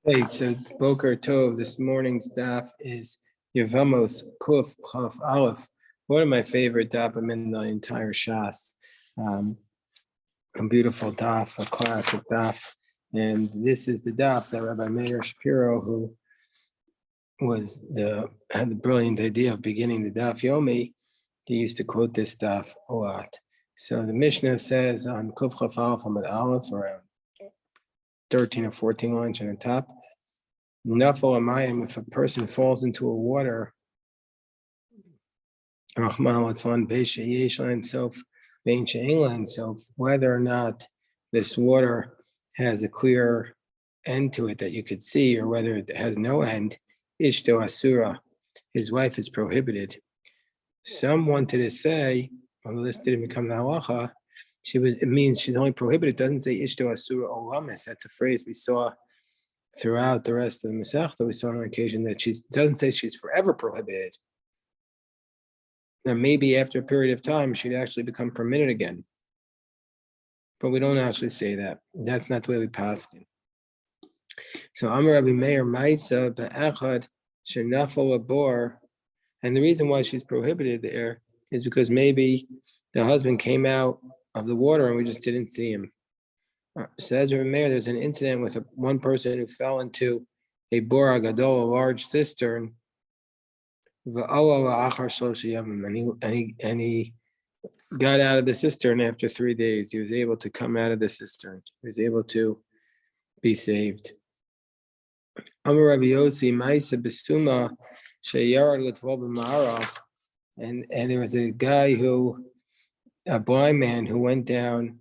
Hey, so Boker Tov, this morning's daf is Yevamos Kuf Chaf Aleph. One of my favorite dafim in the entire Shas. A beautiful daf, a classic daf. And this is the daf that Rabbi Meir Shapiro, who had the brilliant idea of beginning the Daf Yomi, he used to quote this daf a lot. So the Mishnah says on Kuf Chaf Aleph Amud Aleph, around 13 or 14 lines on the top. Nafal amayim, if a person falls into a water, so whether or not this water has a clear end to it that you could see, or whether it has no end, ishto asura, his wife is prohibited. Some wanted to say, although this didn't become the halacha, it means she's only prohibited. It doesn't say ishto asura olamis. That's a phrase we saw throughout the rest of the Masechta. We saw on occasion that she doesn't say she's forever prohibited. Now, maybe after a period of time, she'd actually become permitted again. But we don't actually say that. That's not the way we pass it. So, Amar Rabbi Meir Maisa Be'echad Shenafal Abor, and the reason why she's prohibited there is because maybe the husband came out of the water and we just didn't see him. Says Rabbi Meir, there's an incident with one person who fell into a bor gadol, a large cistern, and he got out of the cistern after 3 days. He was able to come out of the cistern. He was able to be saved. Amar Rabbi Yossi Ma'isa B'Suma Sheyarad L'Tvol B'Ma'arav, and there was a guy a blind man who went down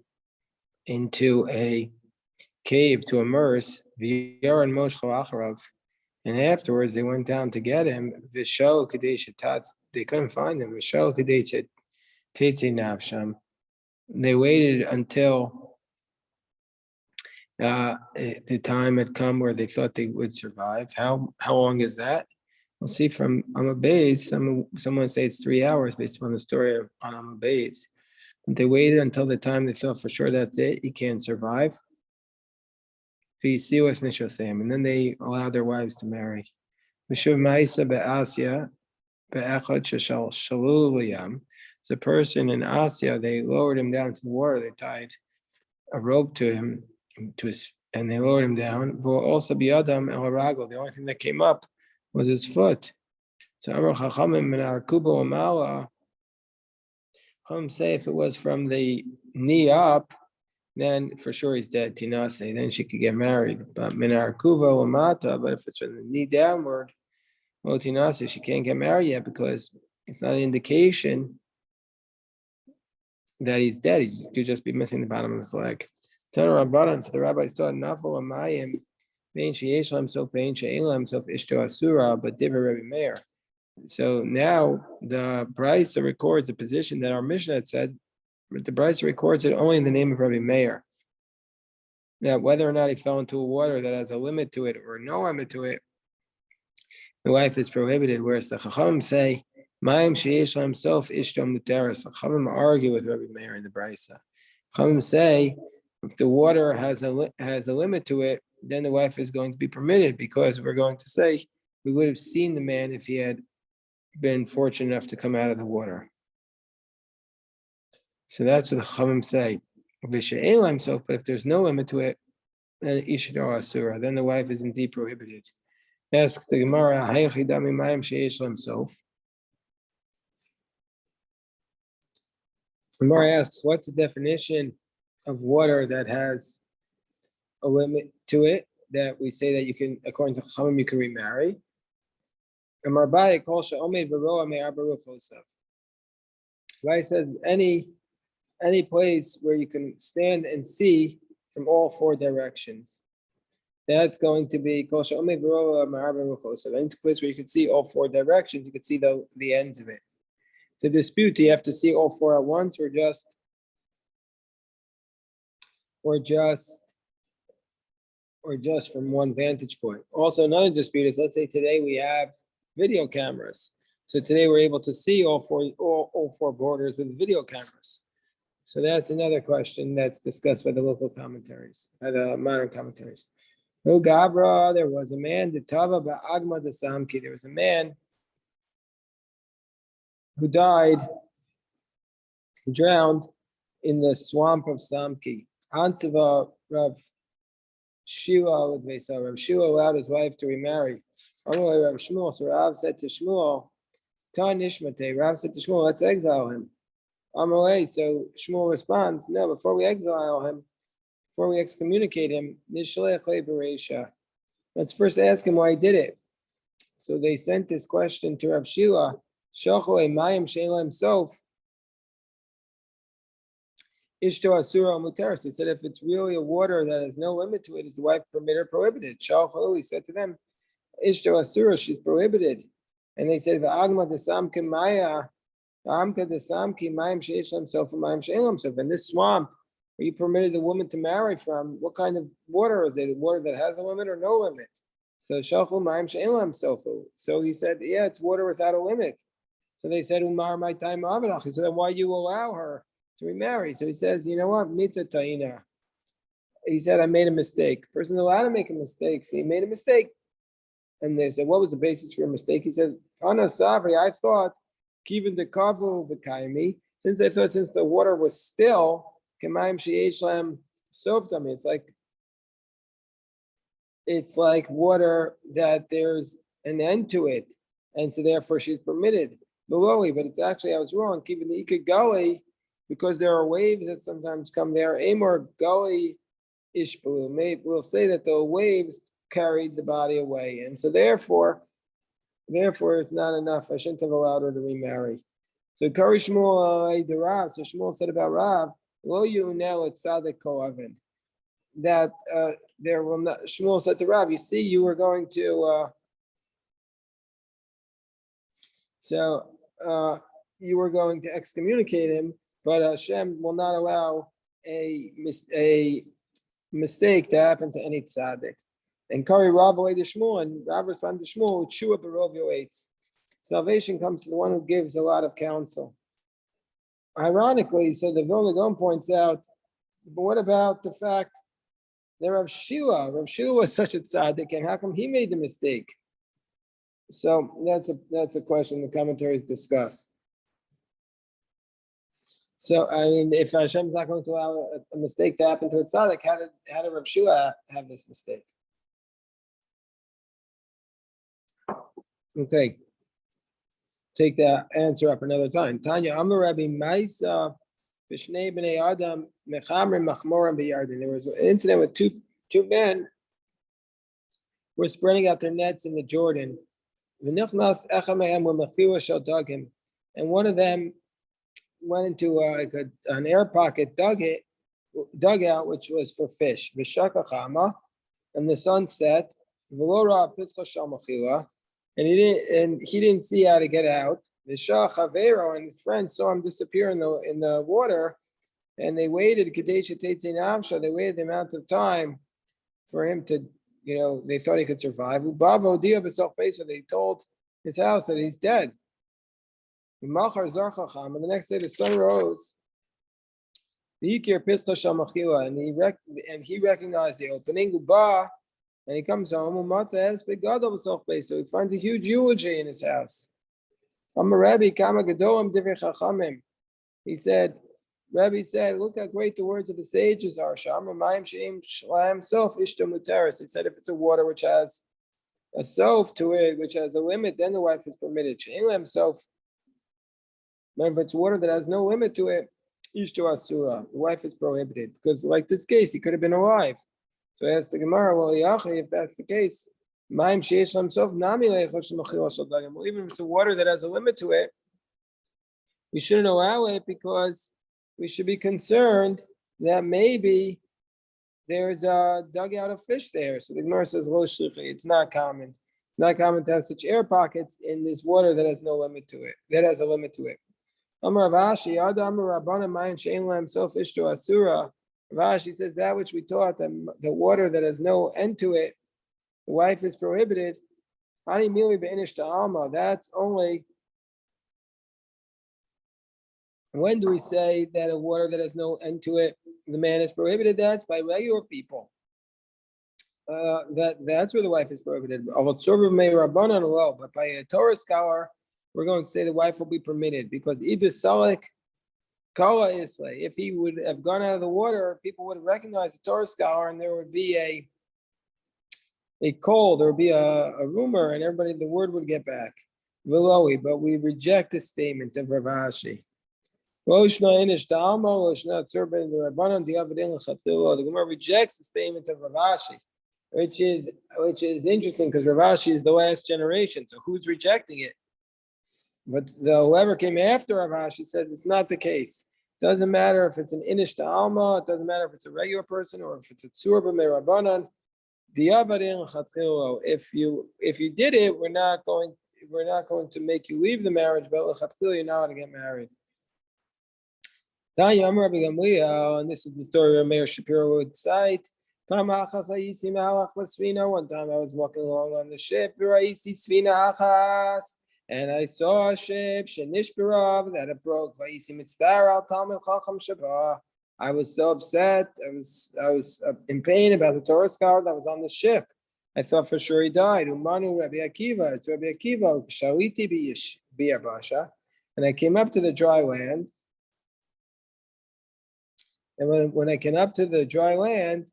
into a cave to immerse, and afterwards they went down to get him. They couldn't find him. They waited until the time had come where they thought they would survive. How long is that? We'll see from Amabeis. Someone say it's 3 hours based upon the story on Amabeis. They waited until the time they thought for sure that's it, he can't survive. And then they allowed their wives to marry. The person in Asya, they lowered him down to the water. They tied a rope to him, and they lowered him down. Also, the only thing that came up was his foot. So say if it was from the knee up, then for sure he's dead. Tinase, then she could get married. But minar kuva lamata, but if it's from the knee downward, well, tinase, she can't get married yet because it's not an indication that he's dead. He could just be missing the bottom of his leg. So the rabbis taught nafal amayim, vein sheyesh so vein she'elam so ishto asura, but divrei Rabbi Meir. So now the Brisa records the position that our Mishnah had said, but the Brisa records it only in the name of Rabbi Meir. Now, whether or not he fell into a water that has a limit to it or no limit to it, the wife is prohibited. Whereas the Chacham say, Mayim sheyesh himself ishtom muteris. The Chacham argue with Rabbi Meir in the Brisa. Chacham say, if the water has a limit to it, then the wife is going to be permitted, because we're going to say we would have seen the man if he had been fortunate enough to come out of the water. So that's what the Chachamim say. But if there's no limit to it, then Ishidar Asura, then the wife is indeed prohibited. Asks the Gemara, Gemara asks, what's the definition of water that has a limit to it, that we say that you can, according to Chachamim, you can remarry? Right, says any place where you can stand and see from all 4 directions. That's going to be any place where you can see all 4 directions, you can see the ends of it. It's a dispute. Do you have to see all 4 at once, or just from one vantage point? Also, another dispute is, let's say today we have video cameras. So today we're able to see all four borders with video cameras. So that's another question that's discussed by the local commentaries, by the modern commentaries. No Gabra, there was a man, the Tava Ba'agma the Samki. There was a man who died, who drowned in the swamp of Samki. Ansiva Rav Shila with Vesa. Rav Shila allowed his wife to remarry. Amalei Rav Shmuel. So Rav said to Shmuel, Tan Nishmate. Rav said to Shmuel, let's exile him. Amalei. So Shmuel responds, no, before we exile him, before we excommunicate him, Nishlech Bereisha. Let's first ask him why he did it. So they sent this question to Rav Shila. Shochoi Mayim Shelem Sof. Ishto Asura Muteris. He said, if it's really a water that has no limit to it, is the wife permitted or prohibited? Shalcholu, he said to them, Ishto Asura, she's prohibited. And they said, V'agma desamke maya, Amka desamke mayim sheishlam sof, mayim she'elam sof. In this swamp, are you permitted the woman to marry from? What kind of water is it? Water that has a limit or no limit? So Shalchol mayim she'elam sof. So he said, yeah, it's water without a limit. So they said, Umar my time avidach. He said, then why you allow her to remarry? So he says, you know what? Mita ta'ina. He said, I made a mistake. Person's allowed to make a mistake. So he made a mistake. And they said, what was the basis for your mistake? He says, Ana Savri, I thought, Kivin de Kavu V'kaimi, since the water was still, Kemaim She'eshlam Softami. It's like water that there's an end to it. And so therefore she's permitted. But it's actually, I was wrong. Kivin the Ikagali, because there are waves that sometimes come there. Amor Gali Ishbalu. We'll say that the waves carried the body away. And so therefore it's not enough. I shouldn't have allowed her to remarry. So Kari Shmuel the Rav. So Shmuel said about Rav, Lo Yunel at Tzaddik Kohavin. That there will not. Shmuel said to Rav, you see, you were going to you were going to excommunicate him, but Hashem will not allow a mistake to happen to any tzaddik. And Kari Rav away to Shmuel, and Rav responded to Shmuel, Chua Barov Yoetz. Salvation comes to the one who gives a lot of counsel. Ironically, so the Vilna Gaon points out, but what about the fact that Rav Shila was such a tzaddik, and how come he made the mistake? So that's a question the commentaries discuss. So I mean, if Hashem's not going to allow a mistake to happen to a tzaddik, how did Rav Shila have this mistake? Okay, take that answer up another time. Tanya Amar Rabbi Maisa B'Shnei Bnei Adam Mechamrim Machmorim B'Yarden. There was an incident with two men who were spreading out their nets in the Jordan. And one of them went into an air pocket, dug out, which was for fish. And the sun set, and he didn't see how to get out. And his friends saw him disappear in the water, and they waited. They waited the amount of time for him to, they thought he could survive. So they told his house that he's dead. And the next day the sun rose. And he recognized the opening. And he comes home. So he finds a huge eulogy in his house. He said, Rabbi said, look how great the words of the sages are. He said, if it's a water which has a sof to it, which has a limit, then the wife is permitted. Remember, if it's water that has no limit to it, ishto asura, the wife is prohibited. Because like this case, he could have been alive. So I asked the Gemara, well, if that's the case, even if it's a water that has a limit to it, we shouldn't allow it because we should be concerned that maybe there's a dugout of fish there. So the Gemara says, it's not common. It's not common to have such air pockets in this water that has no limit to it, that has a limit to it. Rashi says that which we taught, that the water that has no end to it, the wife is prohibited. That's only, when do we say that a water that has no end to it, the man is prohibited? That's by regular people. That's where the wife is prohibited. But by a Torah scholar, we're going to say the wife will be permitted because either Salik Kala Isla, if he would have gone out of the water, people would have recognized the Torah scholar, and there would be a call, there would be a rumor, and everybody, the word would get back. Velowi, but we reject the statement of Rav Ashi. The Gemara rejects the statement of Rav Ashi, which is interesting because Rav Ashi is the last generation. So who's rejecting it? But whoever came after Rav Ashi says it's not the case. Doesn't matter if it's an inish to alma. It doesn't matter if it's a regular person or if it's a tzur b'meirabanan. If you did it, we're not going to make you leave the marriage, but you're not going to get married. And this is the story of Meir Shapiro would cite. One time I was walking along on the ship, and I saw a ship that it broke. I was so upset. I was in pain about the Torah scholar that was on the ship. I thought for sure he died. Umanu Rabbi Akiva. It's Rabbi Akiva. Shaliti biyabasha. And I came up to the dry land. And when I came up to the dry land,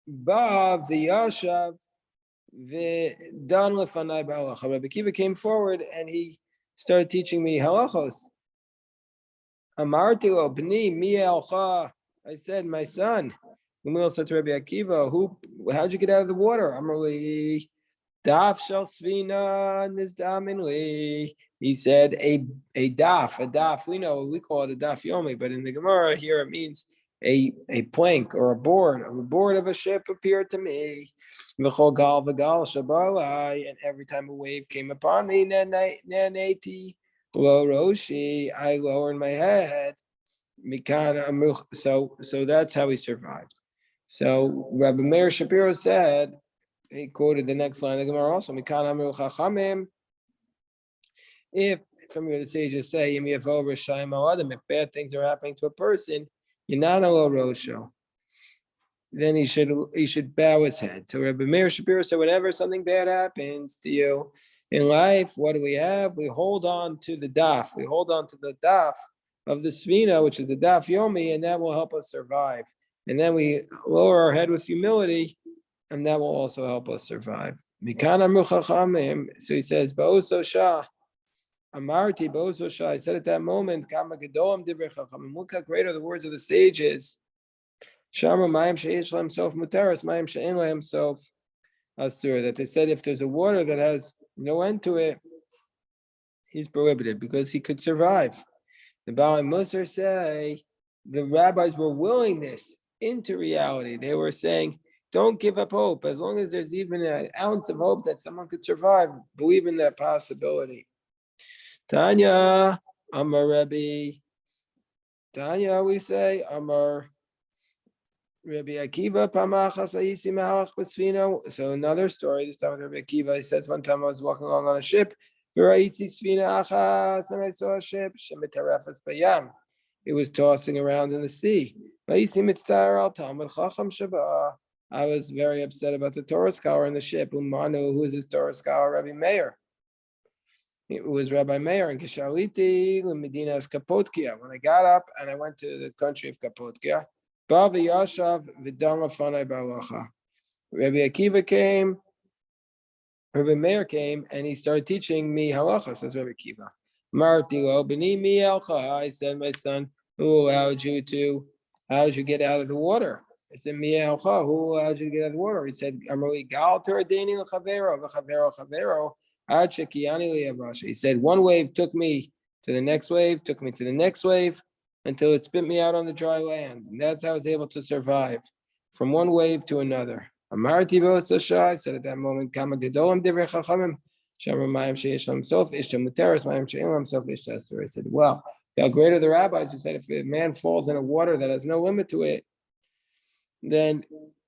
Ba v'yashav v'dan lefanai b'halacha. Rabbi Akiva came forward and he started teaching me halachos. Amarti lo b'ni mi elcha. I said, my son. Gamliel said to Rabbi Akiva, how'd you get out of the water? Amarli daf shel svina nizdamin li. He said a daf. We call it a daf yomi, but in the Gemara here it means a plank or a board of a ship appeared to me. And every time a wave came upon me, lo roshi, I lowered my head. So that's how he survived. So Rabbi Meir Shapiro said, he quoted the next line of the Gemara also, if from here the sages say, if bad things are happening to a person, you're not a low rosho, then he should bow his head. So Rabbi Meir Shapiro said, whenever something bad happens to you in life, what do we have? We hold on to the daf. We hold on to the daf of the Svina, which is the Daf Yomi, and that will help us survive. And then we lower our head with humility, and that will also help us survive. So he says, Ba'oso Shah, Amarti Ba'oso Shah. I said at that moment, Kama Gedolim Divrei Chachamim. Look how great are the words of the sages. Shama Mayim She'esh Lahem Sof Muteras, Mayim She'en Lahem Sof Asur. That they said if there's a water that has no end to it, he's prohibited because he could survive. The Baal and Musar say the rabbis were willing this into reality. They were saying, don't give up hope. As long as there's even an ounce of hope that someone could survive, believe in that possibility. Tanya, Amar Rabbi. Tanya, we say, Amar Rabbi Akiva, Pamachas Ayisi Mahalach B'Sfina. So another story, this time with Rabbi Akiva, he says, one time I was walking along on a ship, and I saw a ship, it was tossing around in the sea. I was very upset about the Torah scholar in the ship. Umanu, who is this Torah scholar? Rabbi Meir. It was Rabbi Meir in Kishaliti, Medina's Kapotkia. When I got up and I went to the country of Kapotkia, Rabbi Akiva came. Rabbi Meir came and he started teaching me halacha, says Rabbi Akiva. Martilo b'ni mi elcha. I said, my son, who allowed you get out of the water? I said, mi elcha, who allowed you to get out of the water? He said, Amrli gal teradeni l'chavero v'chavero ad shekiani li'avasha. He said, one wave took me to the next wave, until it spit me out on the dry land. And that's how I was able to survive from one wave to another. Amarti Bosasha, I said at that moment, Kama Gedolim Divrei Chachamim, Shamar Mayim Sheyesh Lam Sof Ishta Muteras Mayim Sheyesh Lam Sof Ishta Asur. I said, well, how great are the rabbis who said if a man falls in a water that has no limit to it, then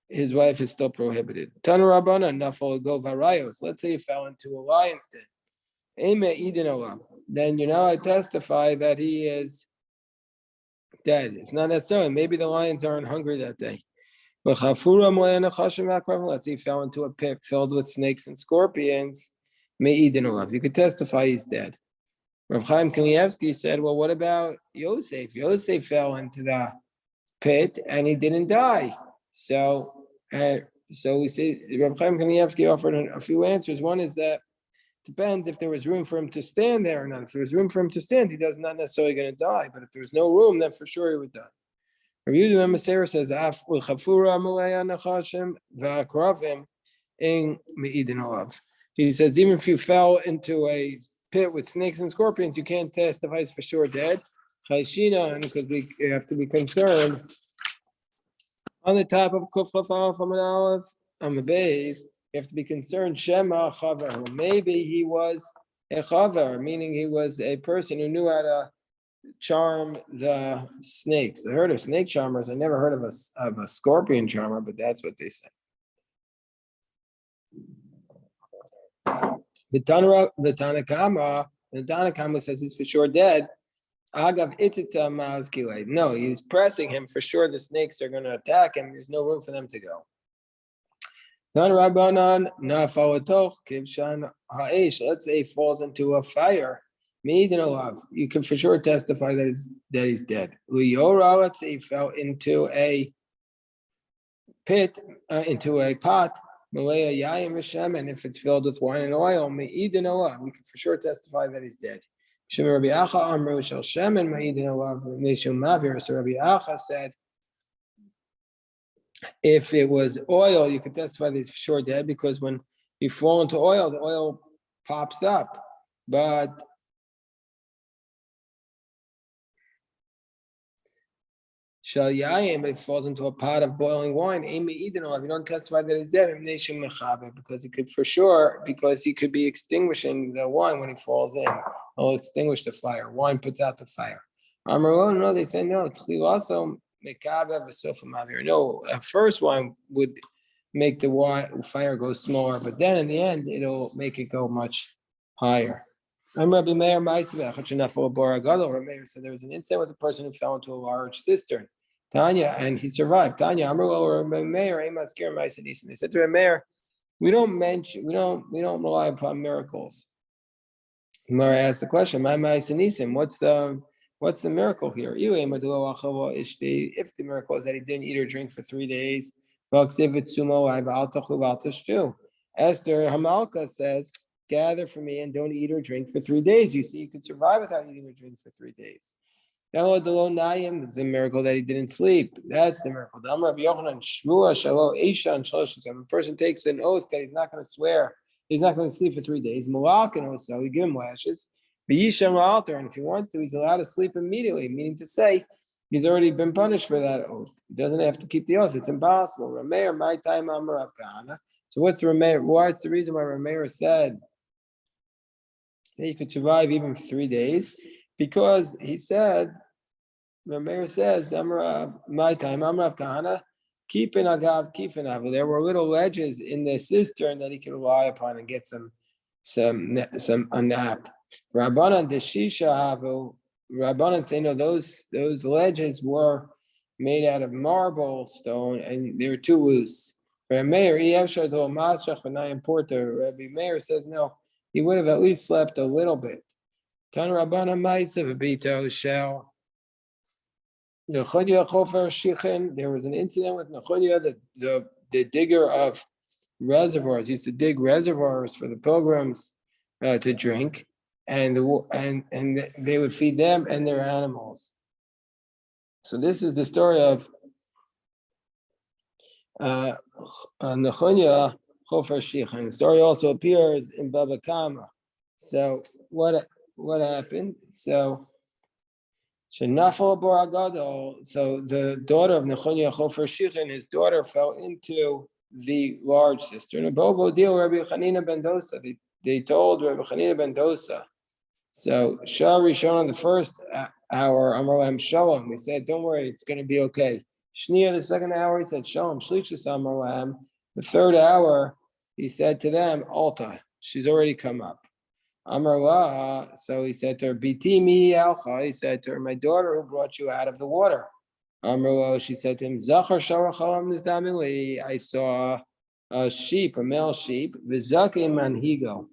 his wife is still prohibited. Tanu Rabbana Nafal Go Varayos. Let's say he fell into a lion's den. Eme Idin Olav. Then I testify that he is dead. It's not necessarily. Maybe the lions aren't hungry that day. Let's say he fell into a pit filled with snakes and scorpions. You could testify he's dead. Rav Chaim Kanievsky said, well, what about Yosef? Yosef fell into the pit and he didn't die. So we say Rav Chaim Kanievsky offered a few answers. One is that depends if there was room for him to stand there or not. If there was room for him to stand, he does not necessarily going to die. But if there was no room, then for sure he would die. Rav Yehuda Meser says, "Af ulchafura amalei anachashim va'akravim in meidin olav." He says, even if you fell into a pit with snakes and scorpions, you can't testify it's for sure dead. Chayshina, because we have to be concerned. On the top of Kuflaf Aleph Amud Aleph on the base, you have to be concerned. Shema chaver. Maybe he was a chaver, meaning he was a person who knew how to charm the snakes. I heard of snake charmers. I never heard of a scorpion charmer, but that's what they say. The Tanakama says he's for sure dead. Agav ititza ma'azkilei. No, he's pressing him for sure. The snakes are going to attack him. There's no room for them to go. Let's say he falls into a fire. You can for sure testify that he's dead. Let's say he fell into a pit, into a pot. And if it's filled with wine and oil, we can for sure testify that he's dead. So Rabbi Acha said, if it was oil, you could testify that he's for sure dead, because when you fall into oil, the oil pops up. But but if it falls into a pot of boiling wine, you don't testify that he's dead, because he could be extinguishing the wine when he falls in. It'll extinguish the fire. Wine puts out the fire. No, they say no. No, at first wine would make the fire go smaller, but then in the end, it'll make it go much higher. Rabbi Meir said there was an incident with a person who fell into a large cistern. Tanya, and he survived. Tanya, Rabbi Meir, they said to Rabbi Meir, we don't rely upon miracles. Mara asked the question, what's the miracle here? If the miracle is that he didn't eat or drink for 3 days, Esther Hamalka says, gather for me and don't eat or drink for 3 days. You see, you could survive without eating or drinking for 3 days. It's a miracle that he didn't sleep. That's the miracle. If a person takes an oath that he's not going to swear, he's not going to sleep for 3 days. So he give him lashes. And if he wants to, he's allowed to sleep immediately, meaning to say he's already been punished for that oath. He doesn't have to keep the oath. It's impossible. My time So what's the Rameir? What's the reason why Rameir said that you could survive even for 3 days? Because he said, Rameir says, my time, Amrav Kahana, keepin agav, keepin avav. There were little ledges in the cistern that he could rely upon and get a nap. Rabbanan deshisha havu. Rabbanan say no, those ledges were made out of marble stone and they were too loose. Rabbi Meir says no, he would have at least slept a little bit. Tan Rabbanan Ma'asav Bito Shell. Nechonia Chofer Shichin. There was an incident with Nechonia, the digger of reservoirs, used to dig reservoirs for the pilgrims to drink, and they would feed them and their animals. So this is the story of Nechonia Chofer Shichin. The story also appears in Baba Kama. So what happened? So Shenafal Boragadol. So the daughter of Nechonia Chofer Shichin, his daughter fell into the large cistern. Bobo deal Rabbi Chanina ben Dosa. They told Rabbi Chanina ben Dosa. So Shah Rishon on the first hour, Amar Shalom. We said, don't worry, it's going to be okay. Shnia the second hour, he said Shalom. Shlishis Amar. The third hour, he said to them, Alta. She's already come up. Amar, so he said to her, Biti mi alcha. He said to her, my daughter who brought you out of the water. Amro, she said to him, Zachar Sharachalam Nizdamili. I saw a sheep, a male sheep, Vizake Manhigo,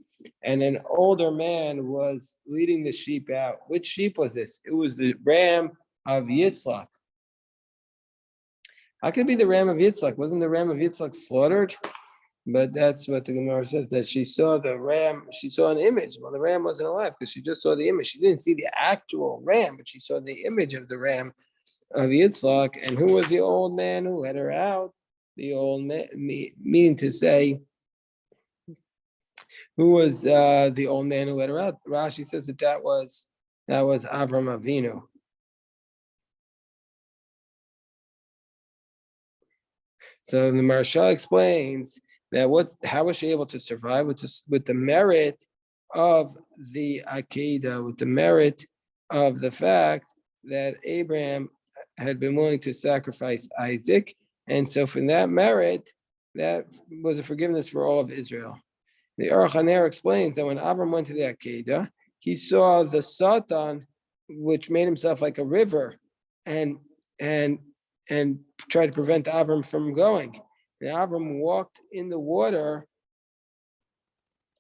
and an older man was leading the sheep out. Which sheep was this? It was the ram of Yitzchak. How could it be the ram of Yitzchak? Wasn't the ram of Yitzchak slaughtered? But that's what the Gemara says, that she saw the ram, she saw an image. Well, the ram wasn't alive because she just saw the image. She didn't see the actual ram, but she saw the image of the ram of Yitzchak. And who was the old man who let her out? The old man, meaning to say, who was the old man who let her out? Rashi says that was Avram Avinu. So the Maharsha explains that how was she able to survive with the merit of the Akedah, with the merit of the fact that Abraham had been willing to sacrifice Isaac, and so from that merit, that was a forgiveness for all of Israel. The Aruch HaNer explains that when Abraham went to the Akedah, he saw the Satan, which made himself like a river, and tried to prevent Avram from going. And Avram walked in the water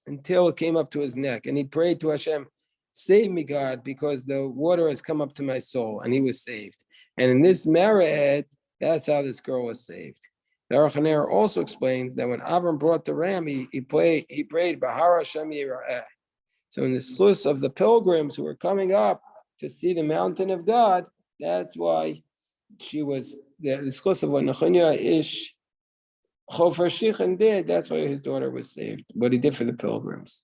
until it came up to his neck. And he prayed to Hashem, save me, God, because the water has come up to my soul. And he was saved. And in this merit, that's how this girl was saved. The Aruch HaNer also explains that when Avram brought the ram, he prayed, Bahar Hashem Yira'eh. So in the sluice of the pilgrims who were coming up to see the mountain of God, that's why she was the sluice of what Nechunya Ish Chofer Shichin did. That's why his daughter was saved. What he did for the pilgrims.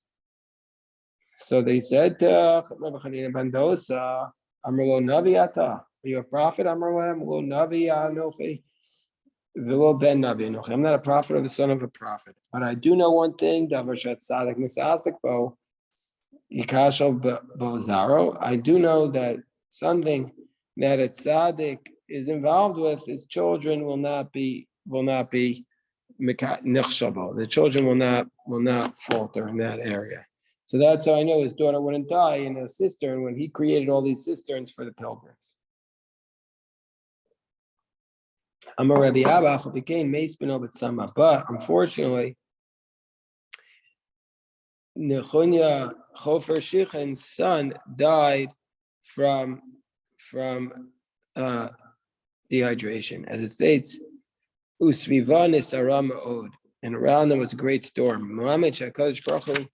So they said to Rabbi Chanina ben Dosa, Amrlo Navi Ata, are you a prophet? Amrlo Navi Anochi. Ben Navi. I'm not a prophet or the son of a prophet, but I do know one thing. I do know that something that a tzaddik is involved with, his children will not be nichshabo. The children will not falter in that area. So that's how I know his daughter wouldn't die in a cistern when he created all these cisterns for the pilgrims. Amar Rabbi Abba became Meis ben Obed Sama, but unfortunately, Nechunya Chofer Shichen's son died from dehydration, as it states, Usvivan is Aramaod, and around them was a great storm. Muhammad Shakadosh Baruch Hu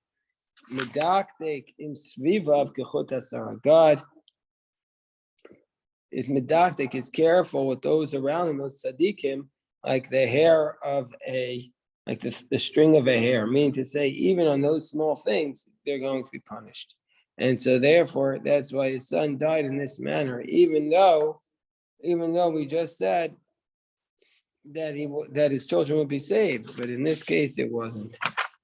medakdek im svivav kechut asara. God is medakdek, is careful with those around him, those tzaddikim, like the hair of like the string of a hair, meaning to say, even on those small things, they're going to be punished. And so therefore, that's why his son died in this manner, even though we just said that his children would be saved, but in this case, it wasn't.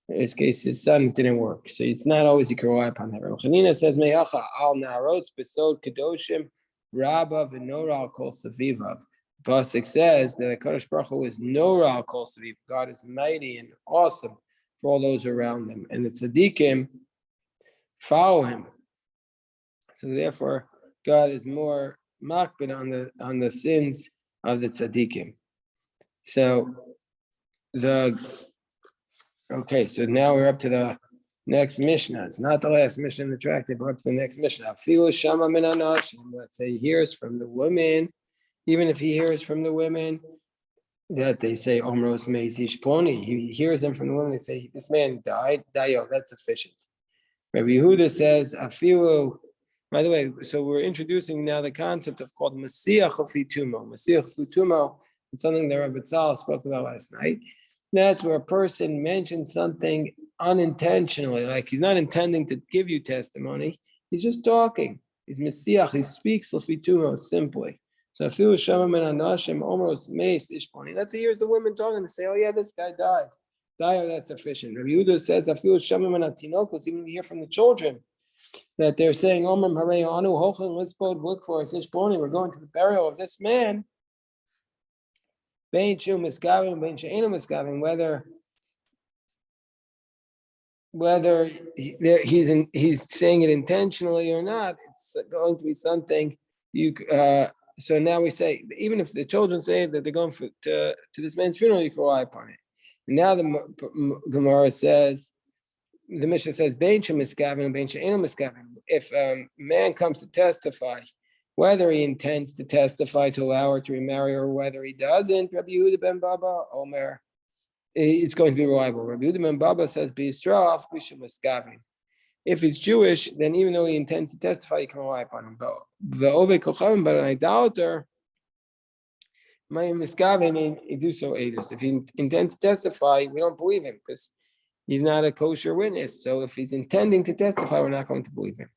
In this case, his son didn't work. So it's not always you can rely upon that. Rabbi Chanina says, Me'acha al na'arotz besod kedoshim rabba v'nora al kol savivav. Pasuk says that HaKadosh Baruch Hu is Nora al kol saviv. God is mighty and awesome for all those around them. And the tzaddikim follow him. So therefore, God is more makbid on the sins of the tzaddikim. So so now we're up to the next Mishnah. It's not the last Mishnah in the tractate, but up to the next Mishnah. Afilu shama min anashim. Let's say he hears from the women, even if he hears from the women that they say Omros Meis Ishponi, he hears them from the women, they say this man died, Dayo, that's sufficient. Rabbi Yehuda says Afilu. By the way, so we're introducing now the concept of called Masiach Fitumo. Masiach Fitumo, it's something that Rabbi Tzal spoke about last night. That's where a person mentions something unintentionally, like he's not intending to give you testimony, he's just talking. He's Masiach, he speaks Fitumo simply. So Afilu Shama min Anashim Omros Meis Ishponi. Let's say here's the women talking to say, oh yeah, this guy died. That's sufficient. Rabbi Yehuda says Afilu Shama min Atinokos, even to hear from the children, that they're saying, Omram Harei Anu Hochen, let's look for us Ishponi, we're going to the burial of this man. Bein Shu Miskavim, Bein She'enu Miskavim, whether he's saying it intentionally or not, it's going to be something So now we say, even if the children say that they're going to this man's funeral, you can rely upon it. And now the Gemara says, the Mishnah says, if a man comes to testify, whether he intends to testify to allow her to remarry or whether he doesn't, Rabbi Yehuda ben Baba, Omer, it's going to be reliable. Rabbi Yehuda ben Baba says, if he's Jewish, then even though he intends to testify, you can rely upon him. But an idolater, he do so edus. If he intends to testify, we don't believe him because he's not a kosher witness. So if he's intending to testify, we're not going to believe him.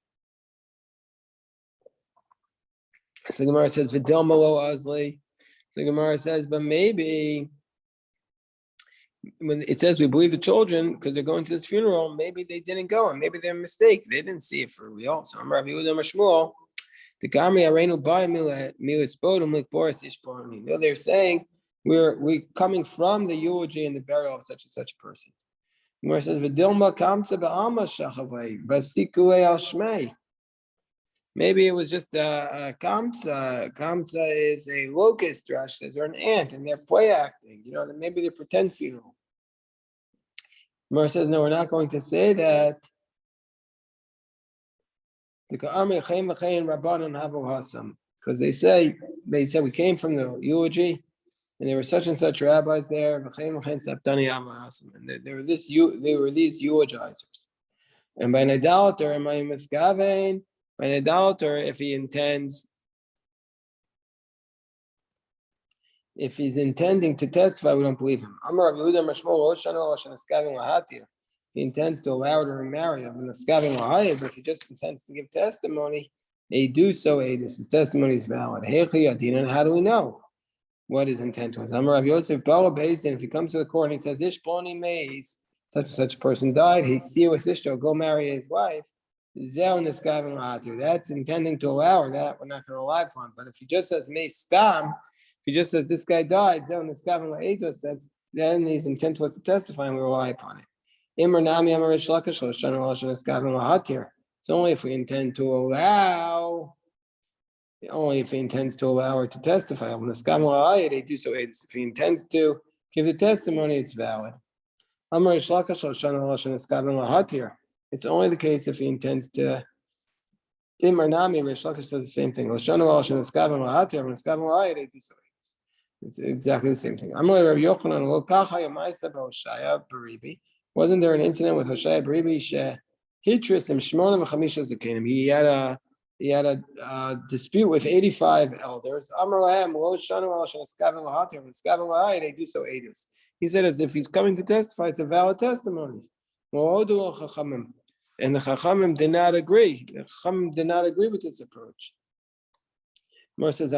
So the Gemara says, "V'dil malo azli." So the Gemara says, but maybe when it says we believe the children because they're going to this funeral, maybe they didn't go and maybe they're a mistake. They didn't see it for real. So I'm Rabbi Yehuda Mashmuel. The Gamri Arenu Bai Milas Bodum Lik Boris Ishponi. No, they're saying we're coming from the eulogy and the burial of such and such a person. Where it says V'dilma Kamsa Ba'alma Shachavei Vasikule Al Shmei. Maybe it was just a kamsa. Kamsa is a locust, Rash says, or an ant, and they're play acting. Maybe they pretend funeral. Gemara says, no, we're not going to say that. Because they said we came from the eulogy, and there were such and such rabbis there, and there were these eulogizers. And by an idolater, by an idolater, if he's intending to testify, we don't believe him. He intends to allow her to remarry him, but if he just intends to give testimony, they do so. His testimony is valid. And how do we know what his intent was? If he comes to the court and he says, "Ishploni meis, such and such a person died," he go marry his wife. That's intending to allow her. That we're not going to rely upon. But if he just says stam, if he just says this guy died, then his intent was to testify, and we rely upon it. It's only if we intend to allow. Only if he intends to allow her to testify. They do so. If he intends to give the testimony, it's valid. It's only the case if he intends to. Rish Lakish says the same thing. It's exactly the same thing. Wasn't there an incident with Hoshaya Baribi? He had a dispute with 85 elders. He said as if he's coming to testify, it's a valid testimony. And the Chachamim did not agree. The Chachamim did not agree with this approach. Mar says,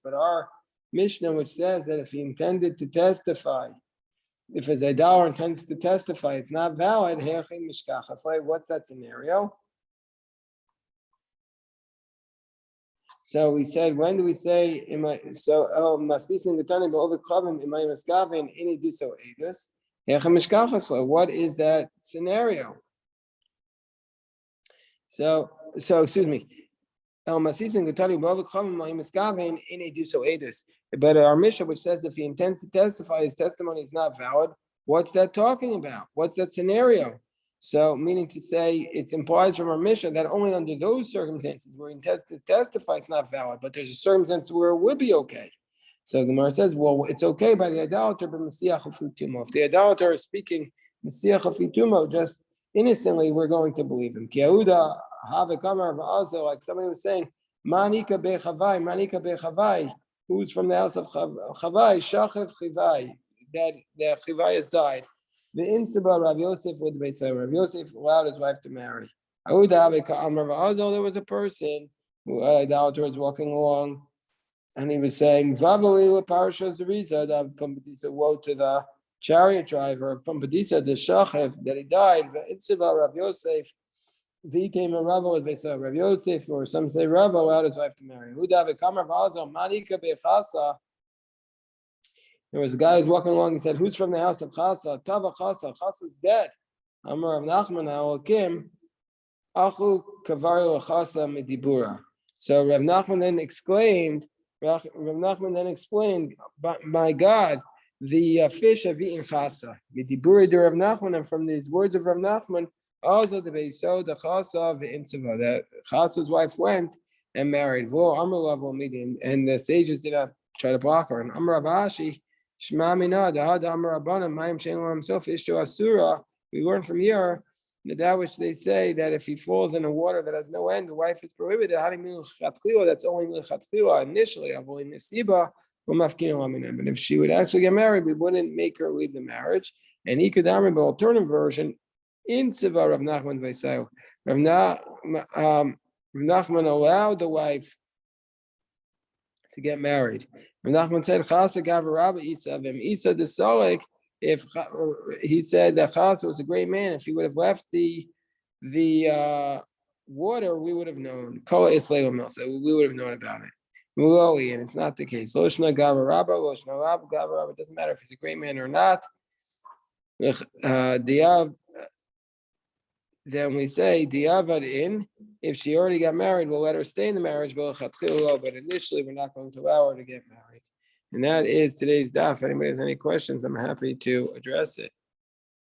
but our Mishnah, which says that if he intended to testify, if his idolater intends to testify, it's not valid. What's that scenario? So we said, when do we say, what is that scenario? So excuse me. But our Mishnah, which says if he intends to testify, his testimony is not valid. What's that talking about? What's that scenario? So, meaning to say, it implies from our Mishnah that only under those circumstances where he intends to testify, it's not valid. But there's a circumstance where it would be okay. So Gemara says, well, it's okay by the idolater, but Messiah Chafitumo. If the idolater is speaking Messiah Chafitumo, just innocently, we're going to believe him. Kiyahuda, like somebody was saying, Manika bechavai, who's from the house of Chavai, Shachev Chivai, that the Chivai has died. The Insaba Rav Yosef would be so. Rav Yosef allowed his wife to marry. There was a person who idolater was walking along, and he was saying, woe to the chariot driver of Pumpadisa, the Shachev, that he died. The Insaba Rav Yosef. If he came a Rava with Beisa Rav Yosef, or some say Rava allowed his wife to marry. There was a guy who was walking along. He said, "Who's from the house of Chasa? Tava Chasa. Chasa's dead." Amar Rav Nachman Kim. Achu kavaru achasa medibura. So Rav Nachman then exclaimed, "But my God, the fish have eaten chasa." Medibura de Rav Nachman, and from these words of Rav Nachman, also the beiso the chasa v'intzava, that chasa's wife went and married. And the sages did not try to block her. And Amar Abashi, Shema Mina, Dahad Amar Rabbanan, Mayim Shein Lam Sof Ishto Asura. We learn from here that which they say that if he falls in the water that has no end, the wife is prohibited. That's only initially. But if she would actually get married, we wouldn't make her leave the marriage. And he could have the alternative version in Siva Rav Nachman Vaisayo. Rav Nachman allowed the wife to get married. Rav Nachman said, "Chasa gavarabba Isa v'im Isa the Solik." If he said that Chasa was a great man, if he would have left the water, we would have known. Kola Isleil Milsa, we would have known about it. And it's not the case. Loshna gavarabba, Loshna Rabba gavarabba. It doesn't matter if he's a great man or not. Then we say diavad in. If she already got married, we'll let her stay in the marriage, but initially we're not going to allow her to get married. And that is today's daf. If anybody has any questions, I'm happy to address it.